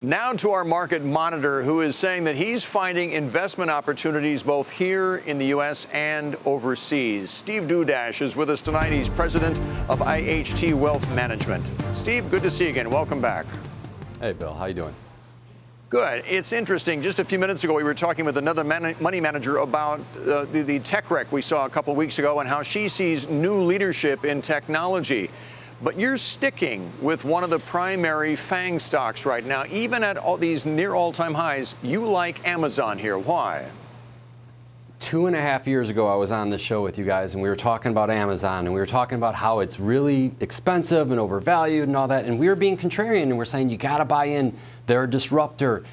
Now to our market monitor, who is saying that he's finding investment opportunities both here in the U.S. and overseas. Steve Dudash is with us tonight. He's president of IHT Wealth Management. Steve, good to see you again. Welcome back. Hey, Bill. How you doing? Good. It's interesting. Just a few minutes ago, we were talking with another money manager about the tech wreck we saw a couple of weeks ago and how she sees new leadership in technology. But you're sticking with one of the primary FANG stocks right now. Even at all these near all-time highs, you like Amazon here. Why? 2.5 years ago, I was on this show with you guys, and we were talking about Amazon, and we were talking about how it's really expensive and overvalued and all that. And we were being contrarian, and we're saying you got to buy in. They're a disruptor.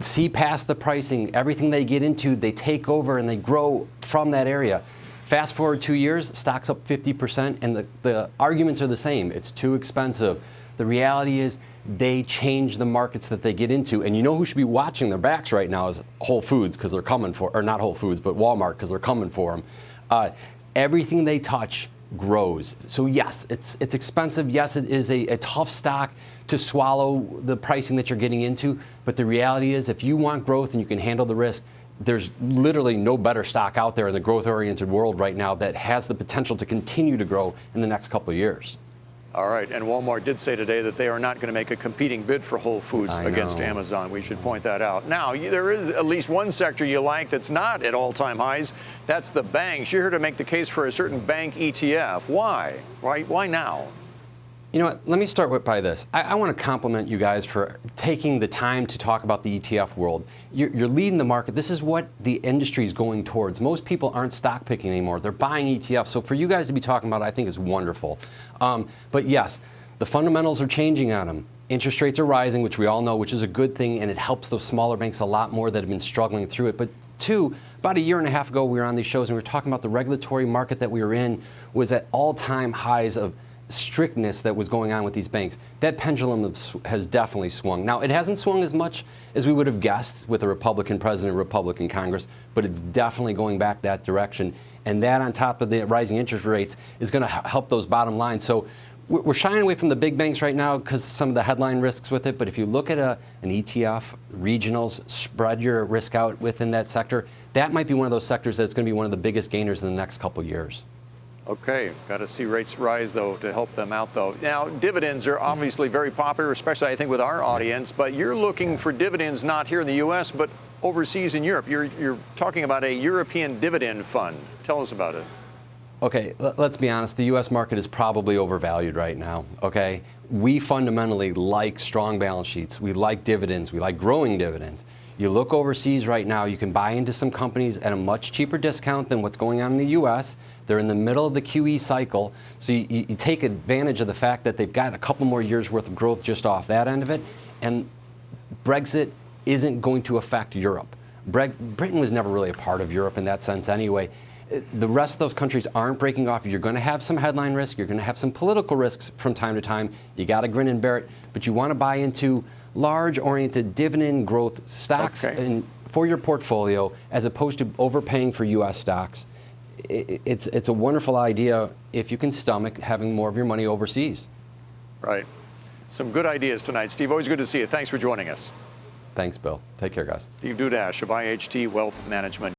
See past the pricing. Everything they get into, they take over and they grow from that area. Fast forward 2 years, stock's up 50%, and the arguments are the same. It's too expensive. The reality is they change the markets that they get into. And you know who should be watching their backs right now is Whole Foods, because they're coming for, or not Whole Foods, but Walmart, because they're coming for them. Everything they touch grows. So yes, it's expensive. Yes, it is a tough stock to swallow the pricing that you're getting into. But the reality is if you want growth and you can handle the risk, there's literally no better stock out there in the growth-oriented world right now that has the potential to continue to grow in the next couple of years. All right, and Walmart did say today that they are not going to make a competing bid for Whole Foods against Amazon. We should point that out. Now, there is at least one sector you like that's not at all-time highs. That's the banks. You're here to make the case for a certain bank ETF. Why? Why now? You know what, let me start by this. I want to compliment you guys for taking the time to talk about the ETF world. You're leading the market. This is what the industry is going towards. Most people aren't stock picking anymore. They're buying ETFs. So for you guys to be talking about it, I think is wonderful. But yes, the fundamentals are changing on them. Interest rates are rising, which we all know, which is a good thing, and it helps those smaller banks a lot more that have been struggling through it. But two, about 1.5 years ago, we were on these shows and we were talking about the regulatory market that we were in was at all-time highs of strictness that was going on with these banks. That pendulum has definitely swung. Now, it hasn't swung as much as we would have guessed with a Republican president, Republican Congress, but it's definitely going back that direction. And that on top of the rising interest rates is going to help those bottom lines. So we're shying away from the big banks right now because some of the headline risks with it. But if you look at an ETF, regionals, spread your risk out within that sector, that might be one of those sectors that's going to be one of the biggest gainers in the next couple of years. Okay, got to see rates rise, though, to help them out, though. Now, dividends are obviously very popular, especially, I think, with our audience. But you're looking for dividends not here in the U.S., but overseas in Europe. You're talking about a European dividend fund. Tell us about it. Okay, let's be honest. The U.S. market is probably overvalued right now, okay? We fundamentally like strong balance sheets. We like dividends. We like growing dividends. You look overseas right now, you can buy into some companies at a much cheaper discount than what's going on in the U.S. They're in the middle of the QE cycle, so you take advantage of the fact that they've got a couple more years worth of growth just off that end of it, and Brexit isn't going to affect Europe. Britain was never really a part of Europe in that sense anyway. The rest of those countries aren't breaking off. You're going to have some headline risk. You're going to have some political risks from time to time. You got to grin and bear it, but you want to buy into large-oriented dividend growth stocks for your portfolio as opposed to overpaying for U.S. stocks. It's a wonderful idea if you can stomach having more of your money overseas. Right. Some good ideas tonight. Steve, always good to see you. Thanks for joining us. Thanks, Bill. Take care, guys. Steve Dudash of IHT Wealth Management.